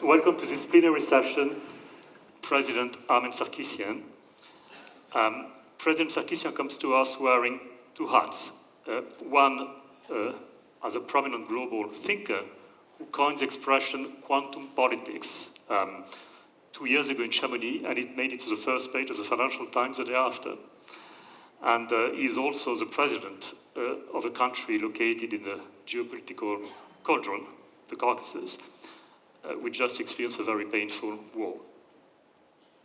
welcome to this plenary session, President Armén Sարգսյան. President Sարգsyan comes to us wearing two hats. One as a prominent global thinker who coined the expression quantum politics 2 years ago in Shamaoni, and it made it to the first page of the Financial Times the day after. And he's also the president of a country located in the geopolitical cauldron, the Caucasus, which just experienced a very painful war.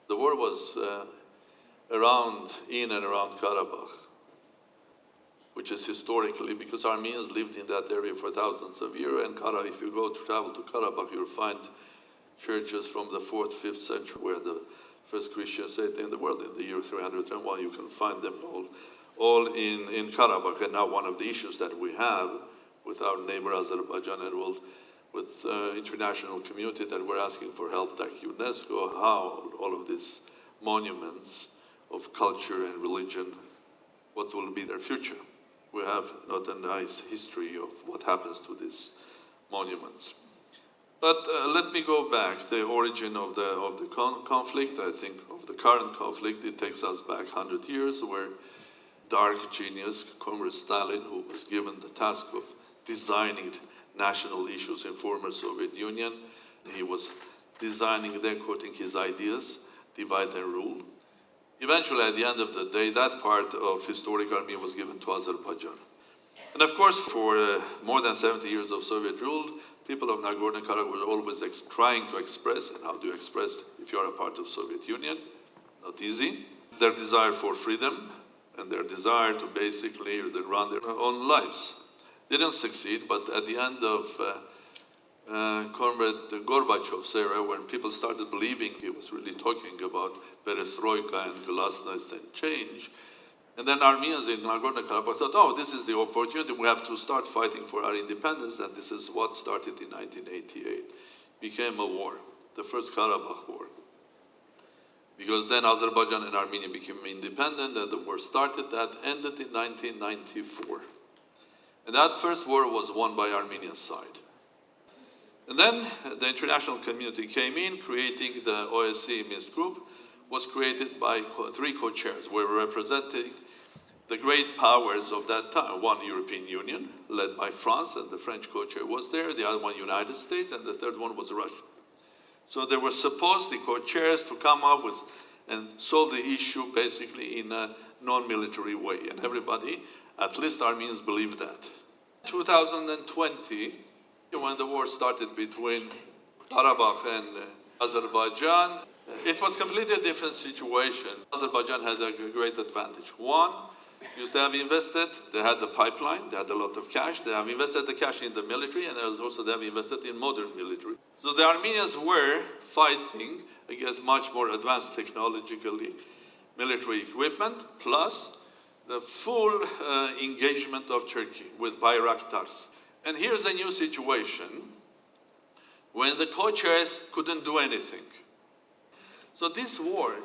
The war was in and around Karabakh, which is historically, because Armenians lived in that area for thousands of years, and if you travel to Karabakh, you'll find churches from the 4th, 5th century, where the first Christian state in the world, in the year 301, you can find them all in Karabakh. And now one of the issues that we have with our neighbor Azerbaijan and with international community that we're asking for help, like UNESCO, how all of these monuments of culture and religion, what will be their future? We have not a nice history of what happens to these monuments. But let me go back. The origin of the conflict, I think, of the current conflict, it takes us back 100 years, where dark genius, Comrade Stalin, who was given the task of designing national issues in former Soviet Union, he was designing them, quoting his ideas, divide and rule. Eventually, at the end of the day, that part of historic Armenia was given to Azerbaijan. And of course, for more than 70 years of Soviet rule, people of Nagorno-Karabakh were always trying to express, and how do you express if you are a part of Soviet Union? Not easy. Their desire for freedom and their desire to basically run their own lives. Didn't succeed, but at the end of Comrade Gorbachev's era, when people started believing he was really talking about perestroika and glasnost and change, and then Armenians in Nagorno-Karabakh thought, oh, this is the opportunity, we have to start fighting for our independence, and this is what started in 1988. Became a war, the first Karabakh war. Because then Azerbaijan and Armenia became independent, and the war started. That ended in 1994. And that first war was won by Armenian side. And then the international community came in, creating the OSCE Minsk group, was created by three co-chairs. We were representing the great powers of that time. One, European Union, led by France, and the French co-chair was there. The other one, United States, and the third one was Russia. So they were supposed, the co-chairs, to come up with and solve the issue basically in a non-military way. And everybody, at least Armenians, believed that. 2020, when the war started between Karabakh and Azerbaijan, it was completely a different situation. Azerbaijan had a great advantage. One, because they have invested, they had the pipeline, they had a lot of cash, they have invested the cash in the military, and also they have invested in modern military. So the Armenians were fighting against much more advanced technologically military equipment, plus the full engagement of Turkey with Bayraktars. And here's a new situation when the co-chairs couldn't do anything. So this war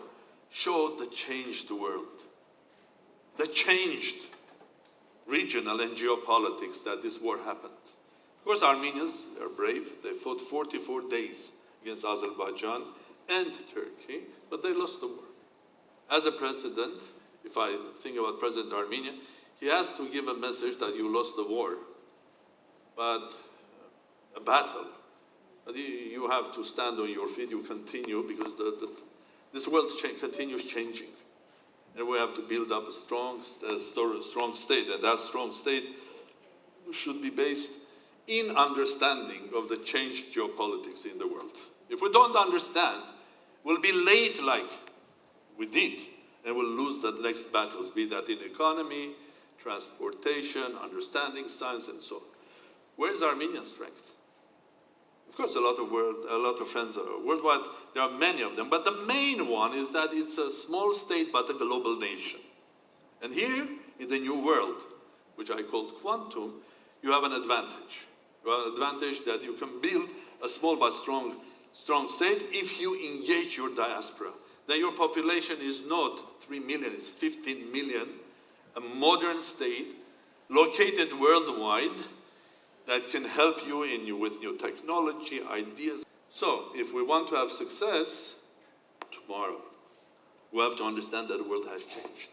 showed the changed world, the changed regional and geopolitics that this war happened. Of course, Armenians, they're brave. They fought 44 days against Azerbaijan and Turkey, but they lost the war. As a president, if I think about President Armenia, he has to give a message that you lost the war, but a battle. But you have to stand on your feet, you continue, because this world continues changing. And we have to build up a strong state, and that strong state should be based in understanding of the changed geopolitics in the world. If we don't understand, we'll be late like we did, and we'll lose the next battles, be that in economy, transportation, understanding science, and so on. Where's Armenian strength? Of course, a lot of friends are worldwide. There are many of them, but the main one is that it's a small state but a global nation. And here, in the new world, which I called quantum, you have an advantage. You have an advantage that you can build a small but strong state if you engage your diaspora. Then your population is not 3 million, it's 15 million, a modern state located worldwide that can help you with new technology, ideas. So, if we want to have success tomorrow, we have to understand that the world has changed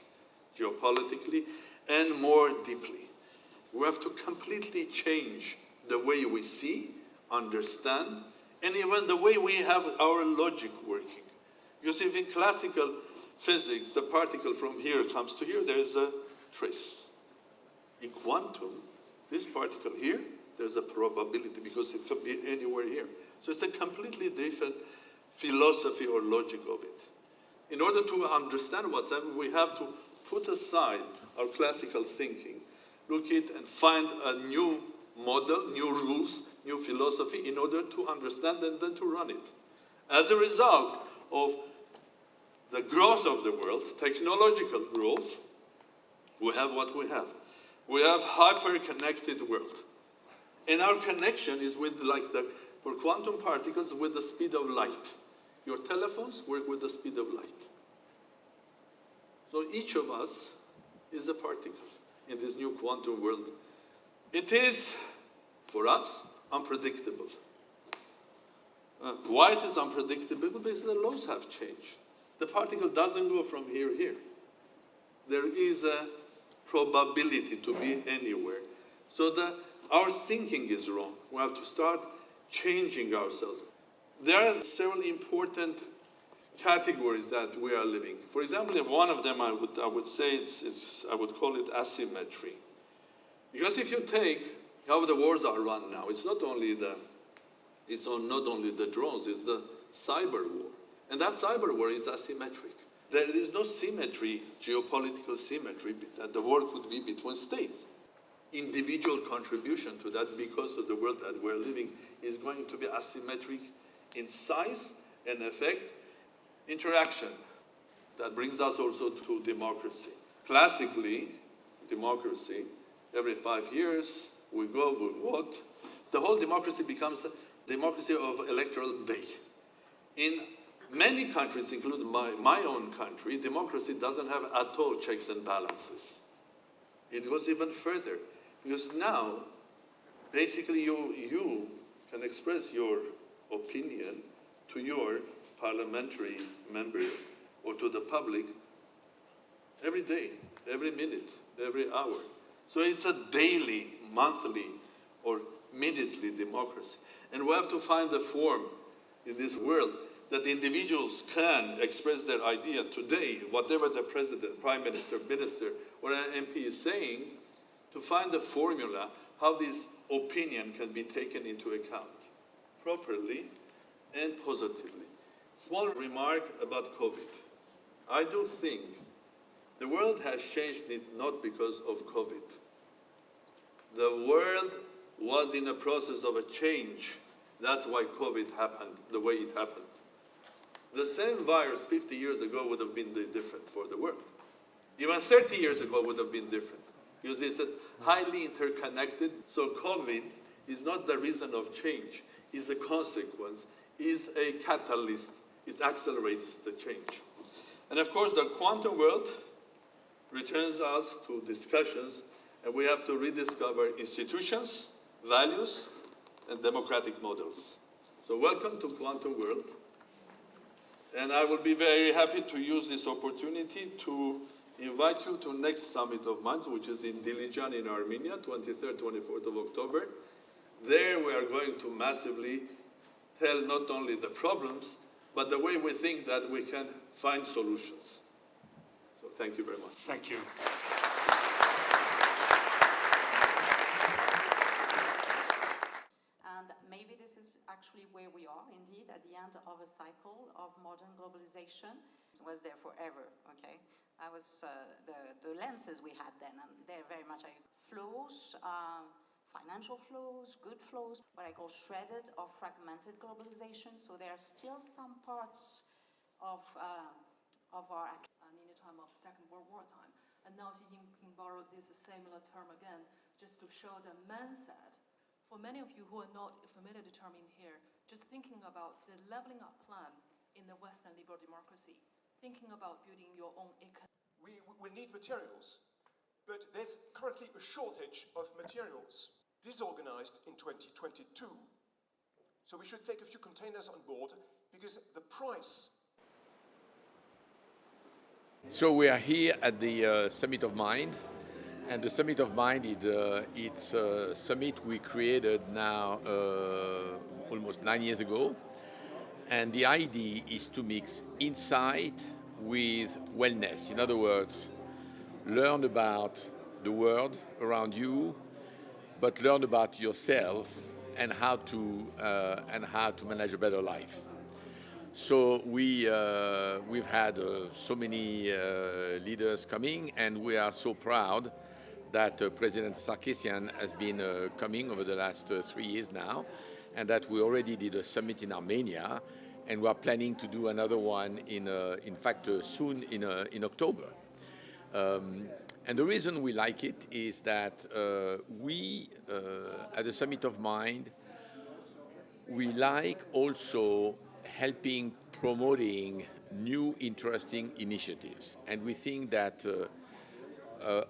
geopolitically and more deeply. We have to completely change the way we see, understand, and even the way we have our logic working. Because if in classical physics, the particle from here comes to here, there is a trace. In quantum, this particle here, there's a probability because it could be anywhere here. So it's a completely different philosophy or logic of it. In order to understand what's happening, we have to put aside our classical thinking, look at and find a new model, new rules, new philosophy in order to understand and then to run it. As a result of the growth of the world, technological growth, we have what we have. We have hyper-connected world. And our connection is with, for quantum particles, with the speed of light. Your telephones work with the speed of light. So each of us is a particle in this new quantum world. It is, for us, unpredictable. Why it is unpredictable? Because the laws have changed. The particle doesn't go from here to here. There is a probability to be anywhere. So our thinking is wrong. We have to start changing ourselves. There are several important categories that we are living. For example, one of them I would say I would call it asymmetry. Because if you take how the wars are run now, it's not only the drones, it's the cyber war. And that cyber war is asymmetric. There is no symmetry, geopolitical symmetry, that the war could be between states. Individual contribution to that, because of the world that we're living, is going to be asymmetric in size and effect. Interaction. That brings us also to democracy. Classically, democracy, every 5 years, we go, we vote. The whole democracy becomes a democracy of electoral day. In many countries, including my own country, democracy doesn't have at all checks and balances. It goes even further. Because now, basically, you can express your opinion to your parliamentary member or to the public every day, every minute, every hour. So it's a daily, monthly, or minutely democracy. And we have to find a form in this world that individuals can express their idea today, whatever the president, prime minister, minister, or an MP is saying, to find a formula how this opinion can be taken into account properly and positively. Small remark about COVID. I do think the world has changed not because of COVID. The world was in a process of a change. That's why COVID happened the way it happened. The same virus 50 years ago would have been different for the world. Even 30 years ago would have been different. Because it's highly interconnected. So COVID is not the reason of change. It's a consequence. It's a catalyst. It accelerates the change. And of course, the quantum world returns us to discussions, and we have to rediscover institutions, values, and democratic models. So welcome to quantum world. And I will be very happy to use this opportunity to invite you to next summit of mine, which is in Dilijan in Armenia, 23rd, 24th of October. There we are going to massively tell not only the problems, but the way we think that we can find solutions. So thank you very much. Thank you. And maybe this is actually where we are, indeed, at the end of a cycle of modern globalization. It was there forever, okay? That was the lenses we had then, and they're very much like flows, financial flows, good flows, what I call shredded or fragmented globalization. So there are still some parts of our and in the time of the Second World War time. And now Xi Jinping borrowed this similar term again, just to show the mindset. For many of you who are not familiar with the term in here, just thinking about the leveling up plan in the Western liberal democracy, thinking about building your own economy. We need materials, but there's currently a shortage of materials. Disorganized in 2022, So we should take a few containers on board because the price. So we are here at the Summit of Mind, and the Summit of Mind it's a summit we created now almost 9 years ago, and the idea is to mix insight with wellness. In other words, learn about the world around you, but learn about yourself and how to manage a better life. So we've had so many leaders coming, and we are so proud that President Sարգսյանն has been coming over the last 3 years now, and that we already did a summit in Armenia, and we are planning to do another one in fact soon in October. And the reason we like it is that we at the Summit of Mind, we like also helping promoting new interesting initiatives, and we think that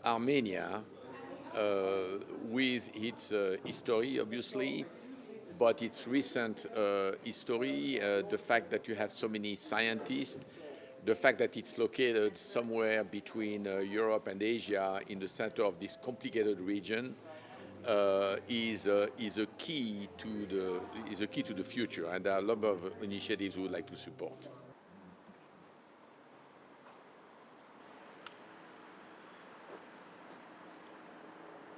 Armenia, with its history obviously, but its recent history, the fact that you have so many scientists, the fact that it's located somewhere between Europe and Asia in the center of this complicated region, is a key to the future, and there are a lot of initiatives we would like to support.